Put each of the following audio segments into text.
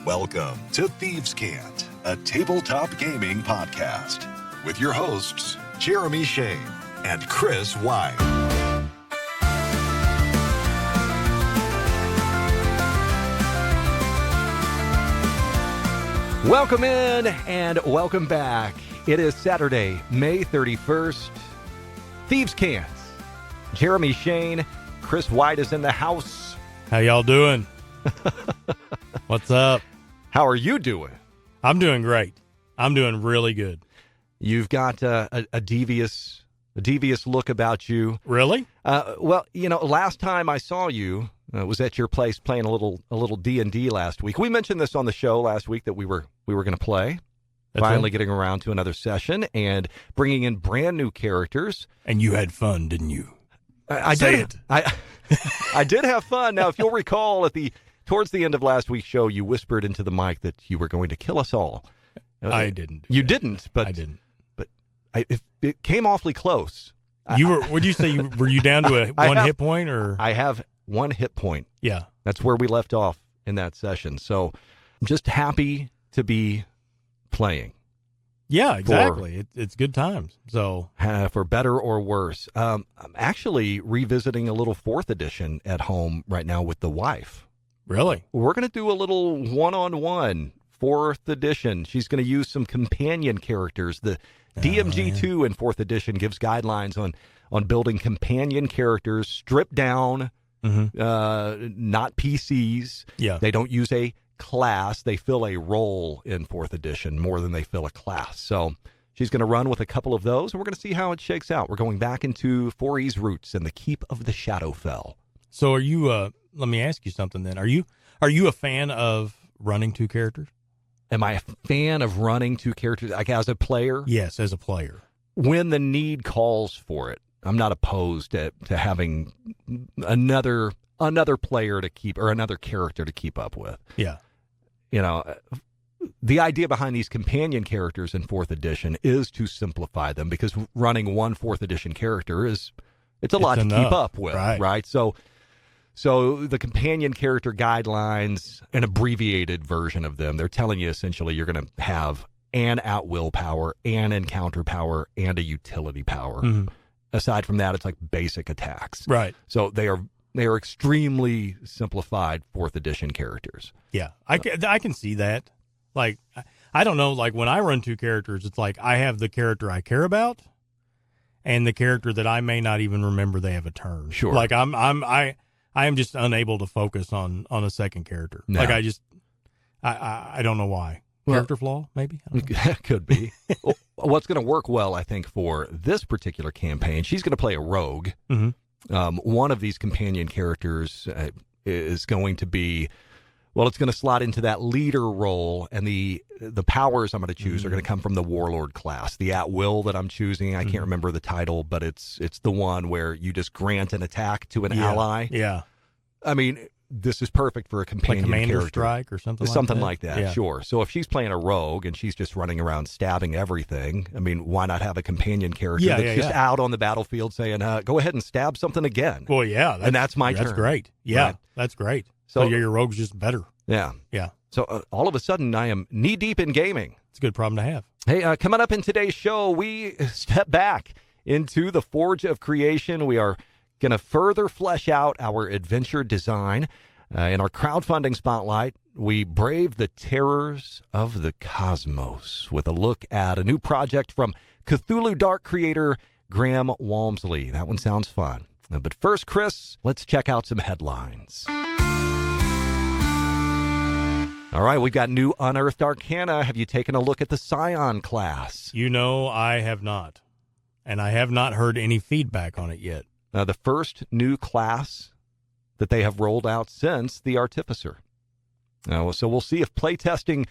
Welcome to Thieves' Cant, a tabletop gaming podcast, with your hosts, Jeremy Shane and Chris White. Welcome in and welcome back. It is Saturday, May 31st. Thieves' Cant. Jeremy Shane, Chris White is in the house. How y'all doing? What's up? How are you doing? I'm doing great. I'm doing really good. You've got a devious look about you. Really? Well, you know, last time I saw you was at your place playing a little D&D last week. We mentioned this on the show last week that we were going to play. That's Finally it? getting around to another session and bringing in brand new characters. And you had fun, didn't you? I Say did. it. I did have fun. Now, if you'll recall, towards the end of last week's show, you whispered into the mic that you were going to kill us all. I didn't. You didn't, but I didn't. But it came awfully close. You were. Would you say? Were you down to one hit point, or? I have one hit point. Yeah. That's where we left off in that session. So I'm just happy to be playing. Yeah, exactly. It's good times. So For better or worse. I'm actually revisiting a little 4th edition at home right now with the wife. really, We're going to do a little one-on-one 4th edition. She's going to use some companion characters. The DMG2 in 4th edition gives guidelines on building companion characters, stripped down, not PCs. Yeah. They don't use a class. They fill a role in 4th edition more than they fill a class. So she's going to run with a couple of those, and we're going to see how it shakes out. We're going back into 4E's roots and the Keep of the Shadowfell. So are you? Let me ask you something. Then are you a fan of running two characters? Am I a fan of running two characters like as a player? Yes, as a player. When the need calls for it. I'm not opposed to having another player to keep, or another character to keep up with. Yeah. You know, the idea behind these companion characters in 4th edition is to simplify them, because running one 4th edition character it's a lot to keep up with, right? So the companion character guidelines, an abbreviated version of them, they're telling you essentially you're going to have an at-will power, an encounter power, and a utility power. Mm-hmm. Aside from that, it's like basic attacks. Right. So they are extremely simplified 4th edition characters. Yeah, I can see that. Like, I don't know, like when I run two characters, it's like I have the character I care about and the character that I may not even remember they have a turn. Sure. Like I am just unable to focus on a second character. No. Like I don't know why. Character flaw, maybe? I don't know. Could be. What's going to work well, I think, for this particular campaign, she's going to play a rogue. Mm-hmm. One of these companion characters is going to be, well, it's going to slot into that leader role, and the powers I'm going to choose are going to come from the warlord class. The at-will that I'm choosing, I can't remember the title, but it's the one where you just grant an attack to an ally. Yeah. I mean, this is perfect for a companion Like Commander character. Strike or something Like that, yeah. Sure. So if she's playing a rogue and she's just running around stabbing everything, I mean, why not have a companion character that's just out on the battlefield saying, go ahead and stab something again? Well, yeah. And that's my turn. That's great. Yeah, right? That's great. So your rogue's just better. Yeah. Yeah. So all of a sudden, I am knee-deep in gaming. It's a good problem to have. Hey, coming up in today's show, we step back into the Forge of Creation. We are going to further flesh out our adventure design. In our crowdfunding spotlight, we brave the terrors of the cosmos with a look at a new project from Cthulhu Dark creator Graham Walmsley. That one sounds fun. But first, Chris, let's check out some headlines. All right, we've got new Unearthed Arcana. Have you taken a look at the Psion class? You know, I have not. And I have not heard any feedback on it yet. The first new class that they have rolled out since the Artificer. So we'll see if playtesting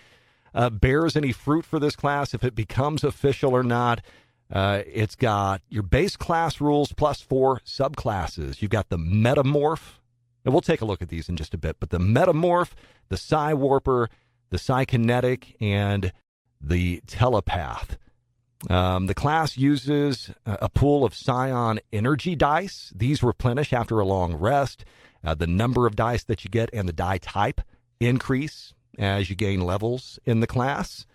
bears any fruit for this class, if it becomes official or not. It's got your base class rules plus 4 subclasses. You've got the Metamorph, and we'll take a look at these in just a bit, but the Metamorph, the Psi-Warper, the Psi-Kinetic, and the Telepath. The class uses a pool of Psion energy dice. These replenish after a long rest. The number of dice that you get and the die type increase as you gain levels in the class.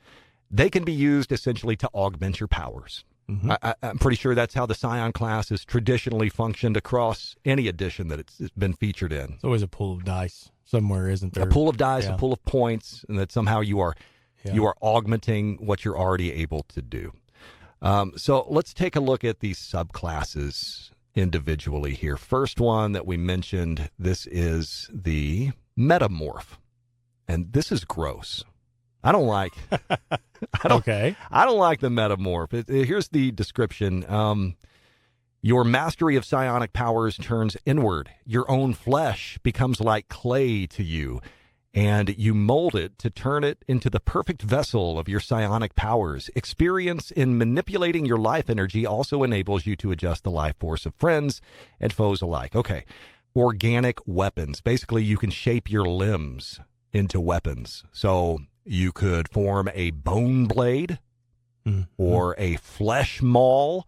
They can be used essentially to augment your powers. Mm-hmm. I'm pretty sure that's how the Psion class has traditionally functioned across any edition that it's been featured in. It's always a pool of dice somewhere, isn't there? A pool of dice, a pool of points, and that somehow you are augmenting what you're already able to do. So let's take a look at these subclasses individually here. First one that we mentioned, this is the Metamorph. And this is gross. I don't like I don't like the Metamorph. Here's the description. Your mastery of psionic powers turns inward. Your own flesh becomes like clay to you, and you mold it to turn it into the perfect vessel of your psionic powers. Experience in manipulating your life energy also enables you to adjust the life force of friends and foes alike. Okay. Organic weapons. Basically, you can shape your limbs into weapons. So you could form a bone blade or a flesh maul,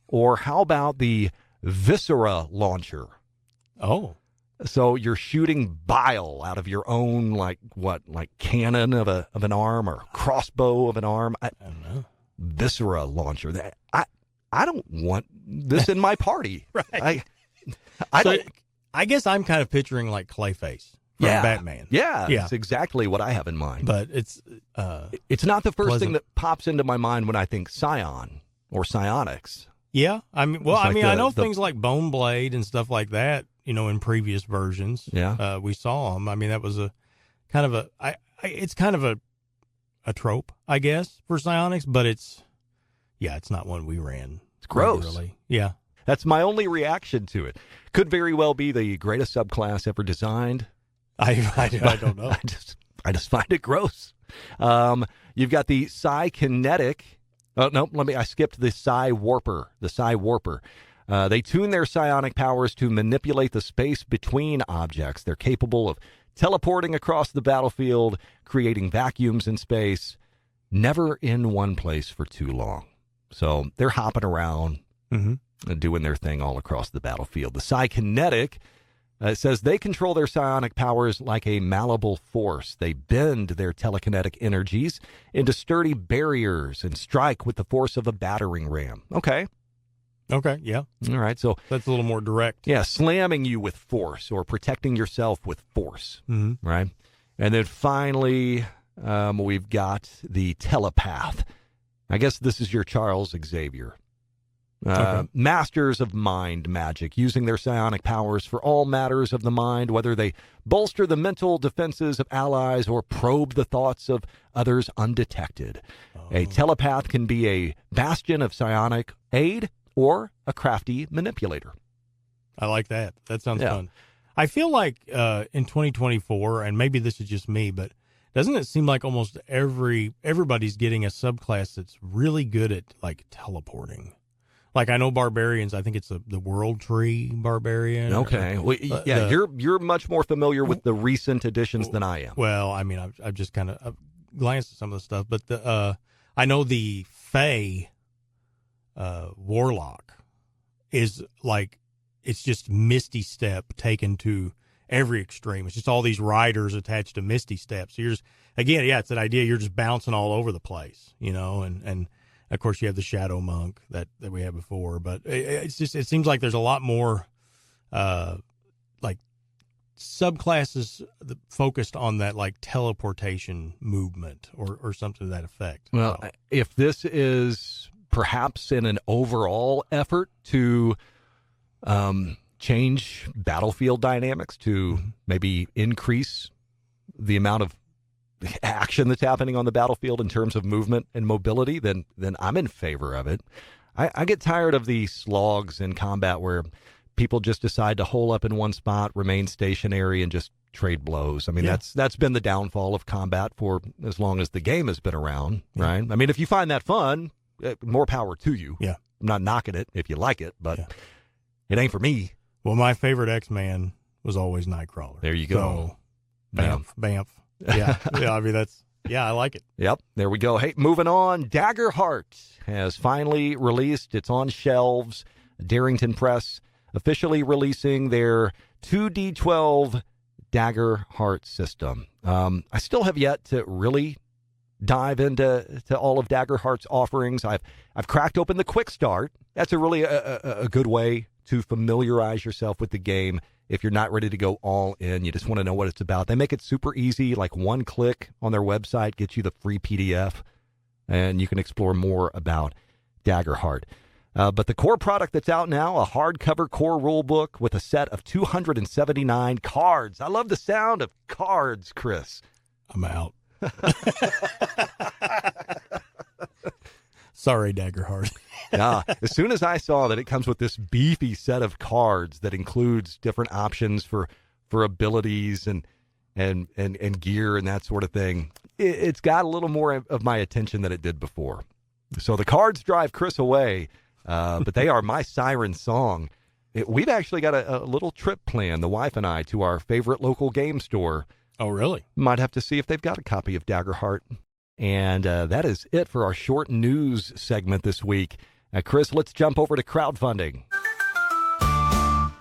or how about the viscera launcher? Oh. So you're shooting bile out of your own, like cannon of an arm or crossbow of an arm. I don't know. Viscera launcher. I don't want this in my party. Right. I guess I'm kind of picturing like Clayface from Batman. Yeah, that's exactly what I have in mind. But it's not the first thing that pops into my mind when I think Psion or psionics. Yeah, I mean, I know things like Bone Blade and stuff like that. In previous versions, we saw them. I mean, that was a kind of it's kind of a trope, I guess, for psionics, but it's not one we ran. It's gross. Regularly. Yeah. That's my only reaction to it. Could very well be the greatest subclass ever designed. I don't know. I just find it gross. You've got the Psi-Kinetic. Oh, no, I skipped the Psi-Warper. The Psi-Warper. They tune their psionic powers to manipulate the space between objects. They're capable of teleporting across the battlefield, creating vacuums in space, never in one place for too long. So they're hopping around and doing their thing all across the battlefield. The Psi-Kinetic says they control their psionic powers like a malleable force. They bend their telekinetic energies into sturdy barriers and strike with the force of a battering ram. Okay, yeah. All right, so that's a little more direct. Yeah, slamming you with force or protecting yourself with force, right? And then finally, we've got the Telepath. I guess this is your Charles Xavier. Masters of mind magic, using their psionic powers for all matters of the mind, whether they bolster the mental defenses of allies or probe the thoughts of others undetected. A telepath can be a bastion of psionic aid or a crafty manipulator. I like that. That sounds fun. I feel like in 2024, and maybe this is just me, but doesn't it seem like almost everybody's getting a subclass that's really good at like teleporting? Like I know barbarians. I think it's the World Tree Barbarian. Okay, you're much more familiar with the recent editions than I am. Well, I mean, I've just kind of glanced at some of the stuff, but I know the Fey Warlock is like it's just Misty Step taken to every extreme. It's just all these riders attached to Misty Step. So you're just it's that idea. You're just bouncing all over the place, and. Of course, you have the Shadow Monk that we had before, but it seems like there's a lot more like subclasses focused on that like teleportation movement or something to that effect. Well, if this is perhaps in an overall effort to change battlefield dynamics to maybe increase the amount of action that's happening on the battlefield in terms of movement and mobility, then I'm in favor of it. I get tired of the slogs in combat where people just decide to hole up in one spot, remain stationary, and just trade blows. I mean, that's been the downfall of combat for as long as the game has been around, right? I mean, if you find that fun, more power to you. Yeah. I'm not knocking it if you like it, but it ain't for me. Well, my favorite X-Man was always Nightcrawler. There you go. So, Bamf. Yeah, I mean, I like it. Yep, there we go. Hey, moving on. Daggerheart has finally released. It's on shelves. Darrington Press officially releasing their 2D12 Daggerheart system. I still have yet to really dive into all of Daggerheart's offerings. I've cracked open the quick start. That's a good way to familiarize yourself with the game if you're not ready to go all in. You just want to know what it's about. They make it super easy, like one click on their website gets you the free PDF, and you can explore more about Daggerheart. But the core product that's out now, a hardcover core rule book with a set of 279 cards. I love the sound of cards, Chris. I'm out. Sorry, Daggerheart. Yeah, as soon as I saw that it comes with this beefy set of cards that includes different options for abilities and gear and that sort of thing, it's got a little more of my attention than it did before. So the cards drive Chris away, but they are my siren song. We've actually got a little trip planned, the wife and I, to our favorite local game store. Oh, really? Might have to see if they've got a copy of Daggerheart. And that is it for our short news segment this week. Chris, let's jump over to crowdfunding.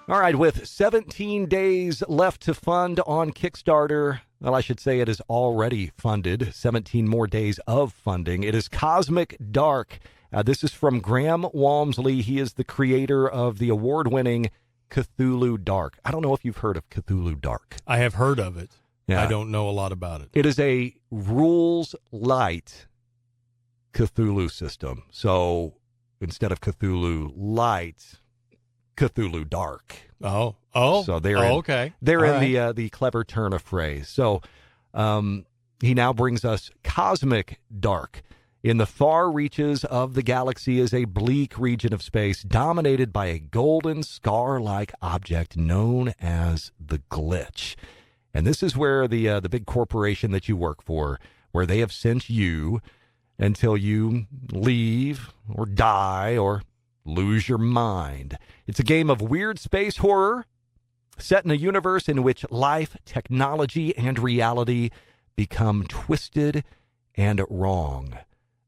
All right, with 17 days left to fund on Kickstarter, well, I should say it is already funded, 17 more days of funding. It is Cosmic Dark. This is from Graham Walmsley. He is the creator of the award-winning Cthulhu Dark. I don't know if you've heard of Cthulhu Dark. I have heard of it. Yeah. I don't know a lot about it. It is a rules-light Cthulhu system. So instead of Cthulhu Light, Cthulhu Dark. Oh. So they're okay. They're All in right. the clever turn of phrase. So he now brings us Cosmic Dark. In the far reaches of the galaxy is a bleak region of space dominated by a golden scar-like object known as the Glitch. And this is where the big corporation that you work for, where they have sent you until you leave or die or lose your mind. It's a game of weird space horror set in a universe in which life, technology, and reality become twisted and wrong.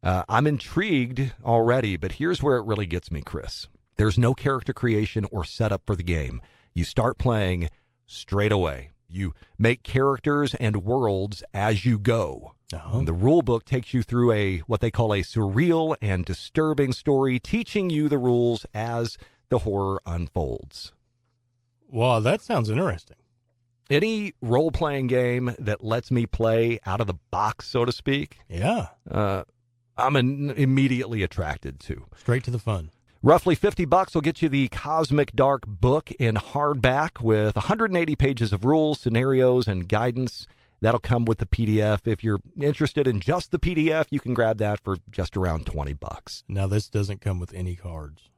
I'm intrigued already, but here's where it really gets me, Chris. There's no character creation or setup for the game. You start playing straight away. You make characters and worlds as you go. Uh-huh. And the rule book takes you through what they call a surreal and disturbing story, teaching you the rules as the horror unfolds. Wow, that sounds interesting. Any role-playing game that lets me play out of the box, so to speak, Yeah. I'm immediately attracted to. Straight to the fun. Roughly $50 will get you the Cosmic Dark book in hardback with 180 pages of rules, scenarios, and guidance. That'll come with the PDF. If you're interested in just the PDF, you can grab that for just around $20. Now, this doesn't come with any cards.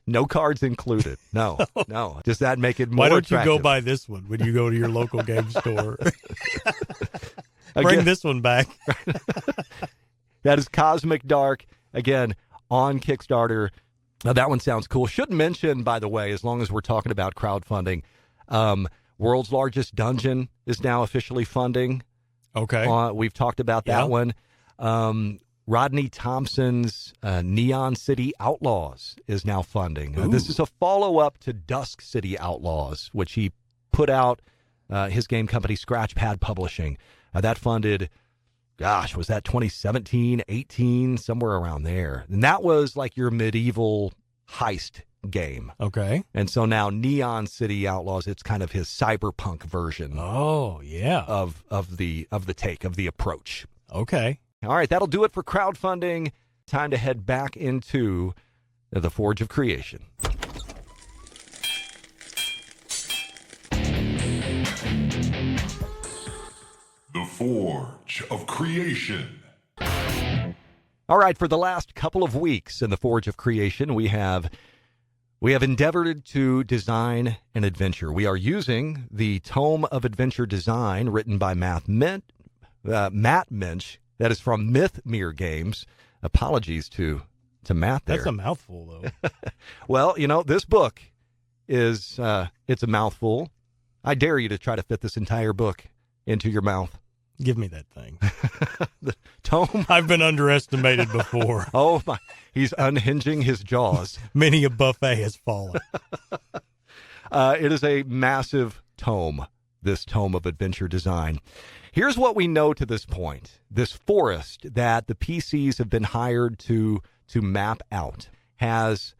No cards included. No. Does that make it more Why don't attractive? you go buy this one when you go to your local game store? Bring Again, this one back. that is Cosmic Dark, again, on Kickstarter. Now, that one sounds cool. Should mention, by the way, as long as we're talking about crowdfunding, World's Largest Dungeon is now officially funding. Okay. We've talked about that one. Rodney Thompson's Neon City Outlaws is now funding. This is a follow-up to Dusk City Outlaws, which he put out, his game company, Scratchpad Publishing. That funded, was that 2017, 18, somewhere around there. And that was like your medieval heist game. Okay. And so now Neon City Outlaws, it's kind of his cyberpunk version Oh, yeah. of the approach. Okay. All right, that'll do it for crowdfunding. Time to head back into the Forge of Creation. The Forge of Creation. All right, for the last couple of weeks in the Forge of Creation, we have endeavored to design an adventure. We are using the Tome of Adventure Design written by Matt Minch. That is from Mythmere Games. Apologies to Matt there. That's a mouthful, though. Well, this book is it's a mouthful. I dare you to try to fit this entire book into your mouth. Give me that thing. The Tome. I've been underestimated before. Oh, my. He's unhinging his jaws. Many a buffet has fallen. It is a massive tome this Tome of Adventure Design. Here's what we know to this point. This forest that the PCs have been hired to map out has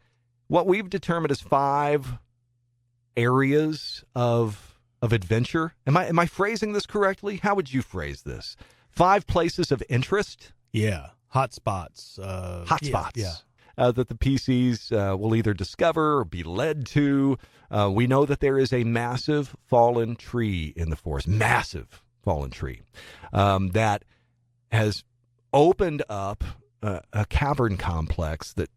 what we've determined as 5 areas of adventure. Am I phrasing this correctly? How would you phrase this? 5 places of interest? Yeah. Hotspots. Hotspots. Yeah. That the PCs will either discover or be led to. We know that there is a massive fallen tree in the forest. Massive fallen tree that has opened up a cavern complex that,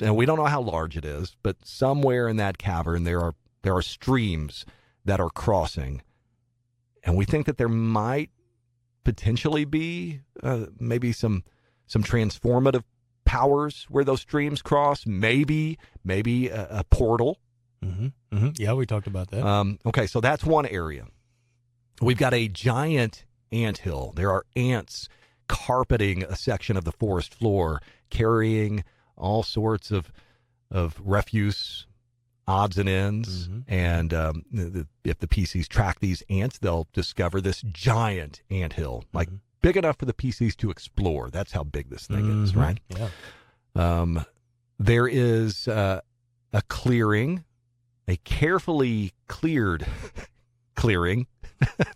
and we don't know how large it is, but somewhere in that cavern there are streams that are crossing, and we think that there might potentially be maybe some transformative powers where those streams cross. Maybe a portal. Mm-hmm. Mm-hmm. Yeah, we talked about that. Okay, so that's one area. We've got a giant anthill. There are ants carpeting a section of the forest floor, carrying all sorts of refuse, odds and ends. Mm-hmm. And if the PCs track these ants, they'll discover this giant anthill, like big enough for the PCs to explore. That's how big this thing is, right? Yeah. There is a clearing, a carefully cleared clearing,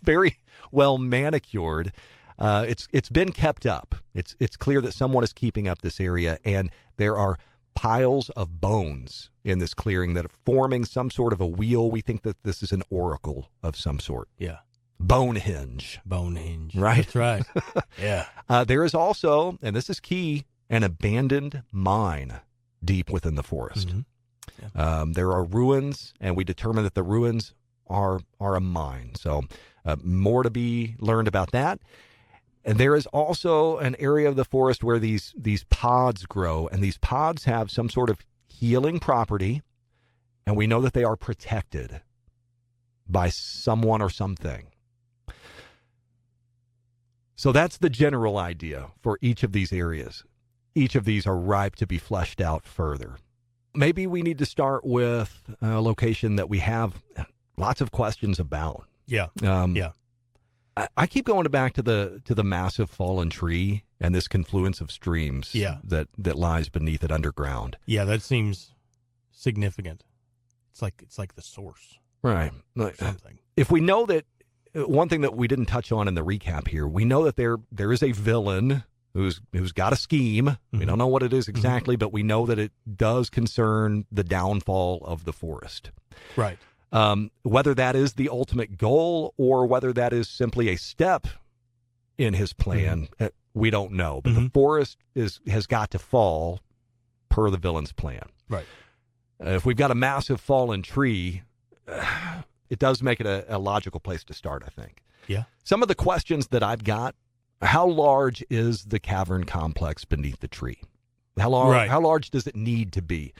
very well manicured. It's been kept up. It's clear that someone is keeping up this area, and there are piles of bones in this clearing that are forming some sort of a wheel. We think that this is an oracle of some sort. Yeah. Bonehenge. Right? That's right. Yeah. There is also, and this is key, an abandoned mine deep within the forest. Mm-hmm. Yeah. There are ruins, and we determine that the ruins are a mine. So more to be learned about that. And there is also an area of the forest where these pods grow, and these pods have some sort of healing property, and we know that they are protected by someone or something. So that's the general idea for each of these areas. Each of these are ripe to be fleshed out further. Maybe we need to start with a location that we have lots of questions about. Yeah. Yeah. I keep going back to the massive fallen tree and this confluence of streams that lies beneath it underground. Yeah, that seems significant. It's like the source. Right. Something. If we know that, one thing that we didn't touch on in the recap here, we know that there is a villain who's got a scheme. Mm-hmm. We don't know what it is exactly, but we know that it does concern the downfall of the forest. Right. Whether that is the ultimate goal or whether that is simply a step in his plan, we don't know. But the forest has got to fall per the villain's plan. Right. If we've got a massive fallen tree, it does make it a logical place to start, I think. Yeah. Some of the questions that I've got: how large is the cavern complex beneath the tree? How large does it need to be?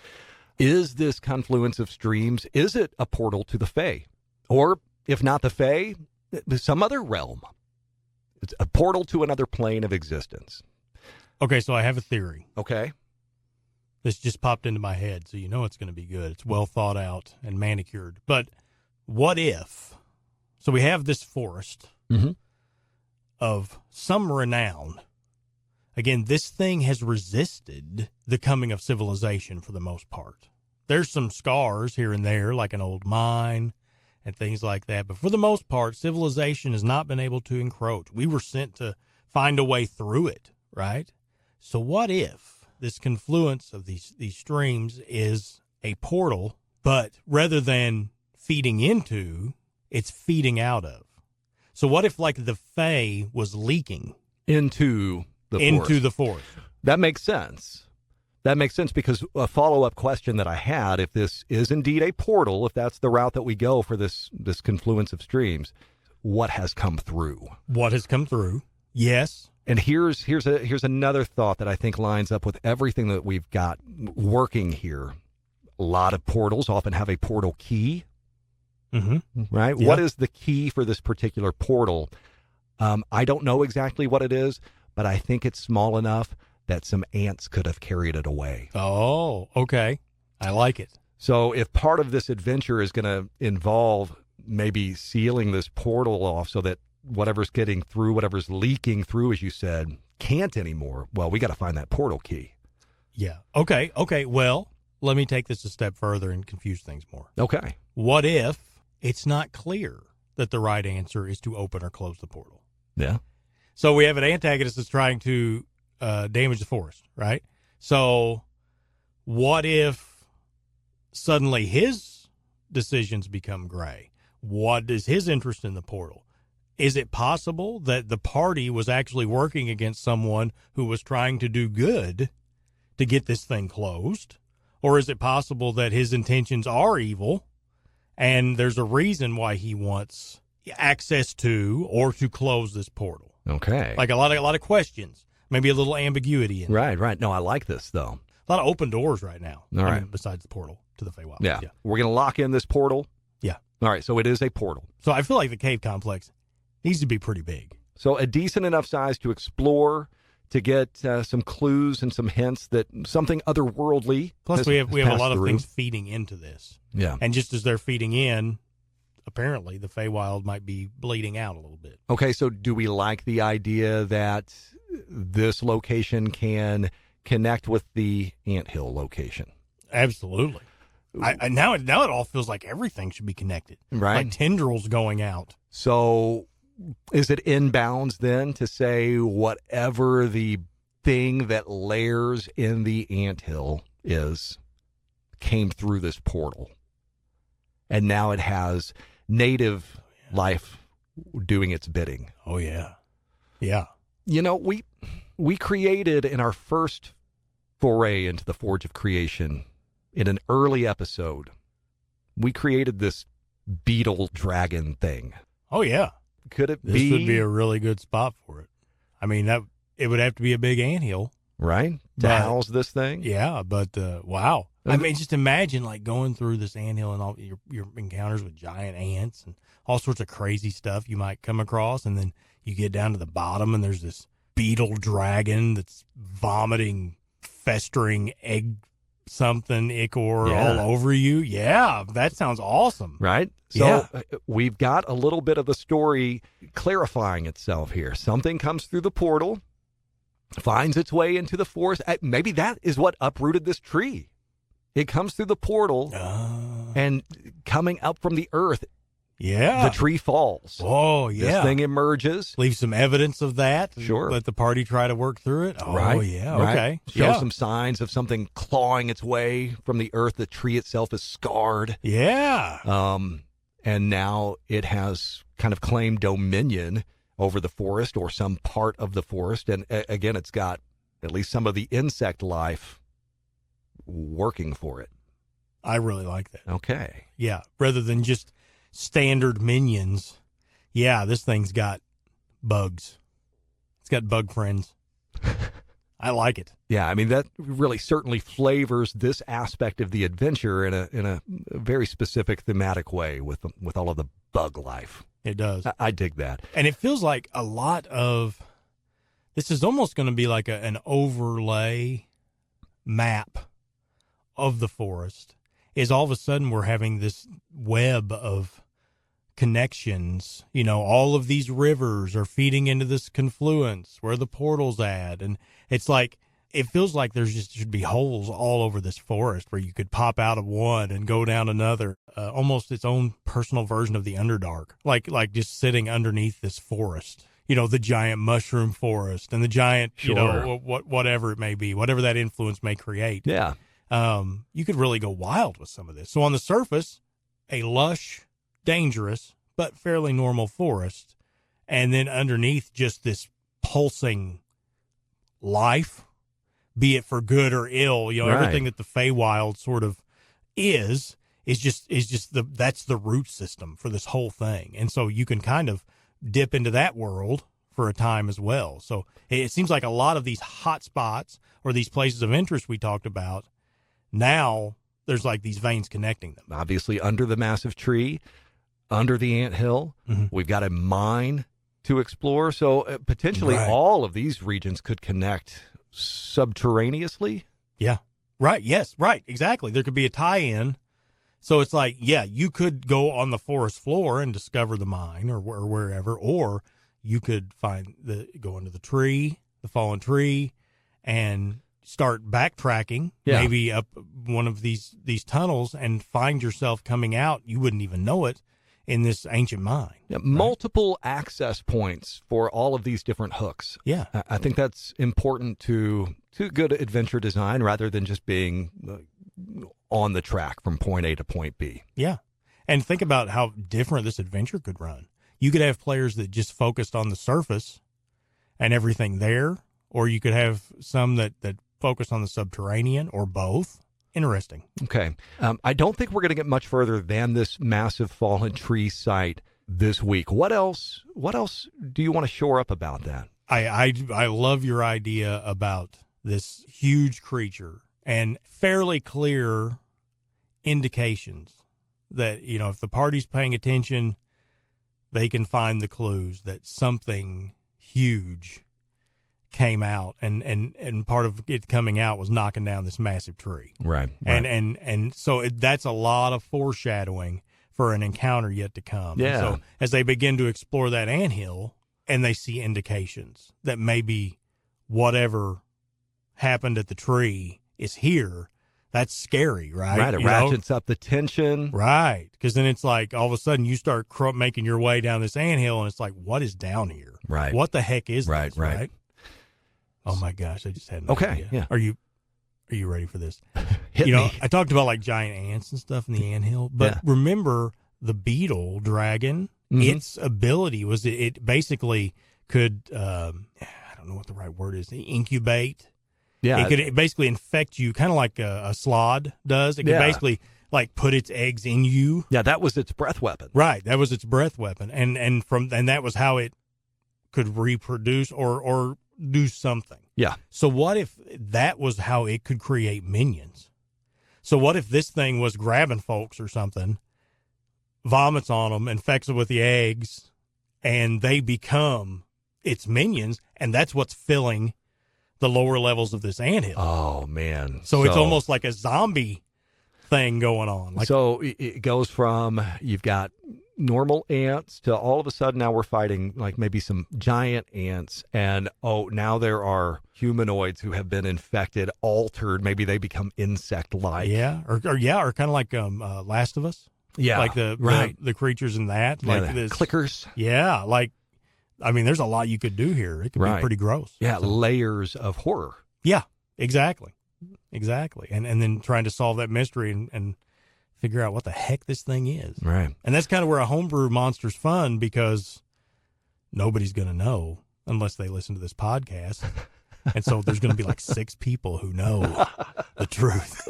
Is this confluence of streams, is it a portal to the Fae? Or, if not the Fae, some other realm? It's a portal to another plane of existence. Okay, so I have a theory. Okay. This just popped into my head, so you know it's going to be good. It's well thought out and manicured. But what if, so we have this forest of some renown. Again, this thing has resisted the coming of civilization for the most part. There's some scars here and there, like an old mine and things like that. But for the most part, civilization has not been able to encroach. We were sent to find a way through it, right? So what if this confluence of these streams is a portal, but rather than feeding into, it's feeding out of? So what if, like, the Fae was leaking into the forest? That makes sense. That makes sense, because a follow-up question that I had, if this is indeed a portal, if that's the route that we go for this confluence of streams, what has come through? What has come through? Yes. And here's another thought that I think lines up with everything that we've got working here. A lot of portals often have a portal key, right? Yeah. What is the key for this particular portal? I don't know exactly what it is, but I think it's small enough that some ants could have carried it away. Oh, okay. I like it. So if part of this adventure is going to involve maybe sealing this portal off so that whatever's getting through, whatever's leaking through, as you said, can't anymore. Well, we got to find that portal key. Yeah. Okay. Well, let me take this a step further and confuse things more. Okay. What if it's not clear that the right answer is to open or close the portal? Yeah. So we have an antagonist that's trying to damage the forest, right? So what if suddenly his decisions become gray? What is his interest in the portal? Is it possible that the party was actually working against someone who was trying to do good to get this thing closed? Or is it possible that his intentions are evil and there's a reason why he wants access to or to close this portal? Okay. Like a lot of questions, maybe a little ambiguity in it. Right. No, I like this, though. A lot of open doors right now. All right. Besides the portal to the Feywild. Yeah. We're going to lock in this portal. Yeah. All right. So it is a portal. So I feel like the cave complex needs to be pretty big. So a decent enough size to explore, to get some clues and some hints that something otherworldly. Plus, we have a lot of things feeding into this. Yeah. And just as they're feeding in, apparently the Feywild might be bleeding out a little bit. Okay, so do we like the idea that this location can connect with the anthill location? Absolutely. Now it all feels like everything should be connected. Right. Like tendrils going out. So is it in bounds then to say whatever the thing that layers in the anthill is came through this portal, and now it has native life doing its bidding? Oh, yeah. Yeah. You know, we created in our first foray into the Forge of Creation, in an early episode, we created this beetle dragon thing. Oh, yeah. Could it This be? would be a really good spot for it. I mean, it would have to be a big anthill. Right? To house this thing? Yeah, but wow. I mean, just imagine like going through this anthill and all your encounters with giant ants and all sorts of crazy stuff you might come across, and then you get down to the bottom and there's this beetle dragon that's vomiting, festering egg something ichor all over you. Yeah, that sounds awesome. Right? So we've got a little bit of the story clarifying itself here. Something comes through the portal, finds its way into the forest. Maybe that is what uprooted this tree. It comes through the portal, and coming up from the earth, the tree falls. Oh, yeah. This thing emerges. Leave some evidence of that. Sure. Let the party try to work through it. Oh, right. yeah. Right. Okay. Show some signs of something clawing its way from the earth. The tree itself is scarred. Yeah. And now it has kind of claimed dominion over the forest or some part of the forest. And again, it's got at least some of the insect life working for it. I really like that. Okay. Yeah. Rather than just standard minions. Yeah, this thing's got bugs. It's got bug friends. I like it. Yeah, I mean, that really certainly flavors this aspect of the adventure in a very specific thematic way with all of the bug life. It does. I dig that. And it feels like a lot of this is almost going to be like an overlay map of the forest. Is all of a sudden we're having this web of connections. You know, all of these rivers are feeding into this confluence where the portal's at. And it's like, it feels like should be holes all over this forest where you could pop out of one and go down another, almost its own personal version of the Underdark, like just sitting underneath this forest, you know, the giant mushroom forest and the giant, you know, whatever it may be, whatever that influence may create. Yeah. You could really go wild with some of this. So on the surface, a lush, dangerous, but fairly normal forest. And then underneath just this pulsing life, be it for good or ill, you know, everything that the Feywild sort of is just that's the root system for this whole thing. And so you can kind of dip into that world for a time as well. So it seems like a lot of these hot spots or these places of interest we talked about, now there's like these veins connecting them. Obviously, under the massive tree, under the anthill, we've got a mine to explore. So potentially all of these regions could connect subterraneously. Yeah. Right. Yes. Right. Exactly. There could be a tie-in So it's like, yeah, you could go on the forest floor and discover the mine or wherever, or you could go into the fallen tree, and start backtracking, maybe up one of these tunnels, and find yourself coming out. You wouldn't even know it in this ancient mine. Yeah, multiple access points for all of these different hooks. Yeah. I think that's important to good adventure design rather than just being on the track from point A to point B. Yeah. And think about how different this adventure could run. You could have players that just focused on the surface and everything there, or you could have some that focus on the subterranean, or both. Interesting. Okay. I don't think we're going to get much further than this massive fallen tree site this week. What else do you want to shore up about that? I love your idea about this huge creature and fairly clear indications that, if the party's paying attention, they can find the clues that something huge came out, and part of it coming out was knocking down this massive tree. Right. And so that's a lot of foreshadowing for an encounter yet to come. Yeah. So as they begin to explore that anthill, and they see indications that maybe whatever happened at the tree is here, that's scary, right? Right. It ratchets up the tension. Right. Because then it's like all of a sudden you start making your way down this anthill, and it's like, what is down here? Right. What the heck is this? Right. Oh my gosh, I just had an okay, idea. Yeah. Are you ready for this? Hit me. I talked about like giant ants and stuff in the anthill, but remember the beetle dragon, its ability was it basically could, I don't know what the right word is, incubate. Yeah. It could basically infect you, kind of like a slod does. It could basically like put its eggs in you. Yeah, that was its breath weapon. Right, that was its breath weapon. And that was how it could reproduce or do something. Yeah. So what if that was how it could create minions? So what if this thing was grabbing folks or something, vomits on them, infects them with the eggs, and they become its minions, and that's what's filling the lower levels of this anthill. Oh, man. So it's almost like a zombie thing going on. So it goes from you've got normal ants to all of a sudden now we're fighting like maybe some giant ants, and now there are humanoids who have been infected, altered. Maybe they become insect-like. Yeah, or kind of like Last of Us. Yeah, like the creatures in that, like this clickers. Yeah, like there's a lot you could do here. It could be pretty gross. Yeah, layers of horror. Yeah, exactly, and then trying to solve that mystery and figure out what the heck this thing is. Right. And that's kind of where a homebrew monster's fun, because nobody's going to know unless they listen to this podcast. And so there's going to be like 6 people who know the truth.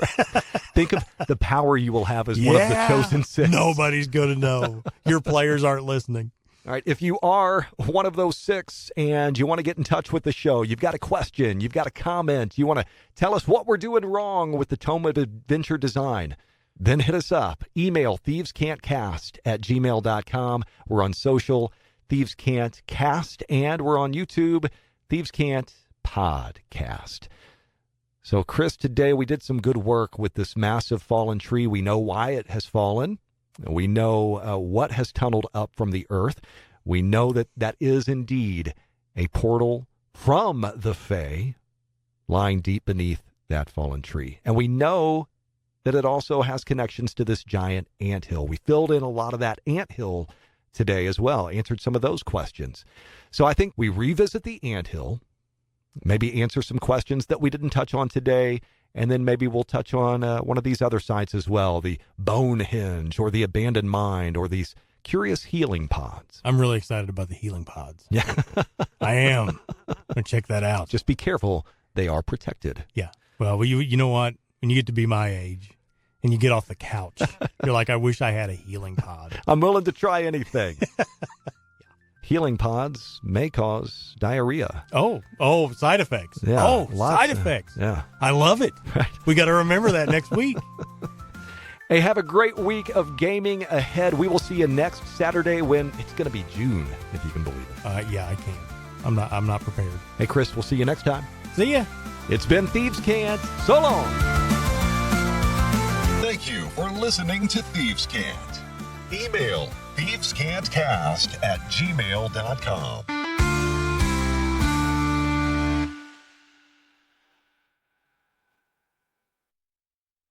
Think of the power you will have as one of the chosen 6. Nobody's going to know. Your players aren't listening. All right. If you are one of those 6 and you want to get in touch with the show, you've got a question, you've got a comment, you want to tell us what we're doing wrong with the Tome of Adventure Design, then hit us up. Email thievescantcast@gmail.com. We're on social, Thieves Can't Cast, and we're on YouTube, Thieves Can't Podcast. So, Chris, today we did some good work with this massive fallen tree. We know why it has fallen. We know what has tunneled up from the earth. We know that is indeed a portal from the Fae lying deep beneath that fallen tree. And we know that it also has connections to this giant anthill. We filled in a lot of that anthill today as well, answered some of those questions. So I think we revisit the anthill, maybe answer some questions that we didn't touch on today, and then maybe we'll touch on one of these other sites as well, the Bone Hinge or the Abandoned Mind or these curious healing pods. I'm really excited about the healing pods. Yeah. I am. I'm going to check that out. Just be careful. They are protected. Yeah. Well, you know what? When you get to be my age and you get off the couch, you're like, I wish I had a healing pod. I'm willing to try anything. Healing pods may cause diarrhea. Oh, side effects. Yeah, side effects. Yeah. I love it. Right. We got to remember that next week. Hey, have a great week of gaming ahead. We will see you next Saturday when it's going to be June, if you can believe it. Yeah, I can. I'm not prepared. Hey, Chris, we'll see you next time. See ya. It's been Thieves Can't. So long. Thank you for listening listening to Thieves' Cant. Email thievescantcast@gmail.com.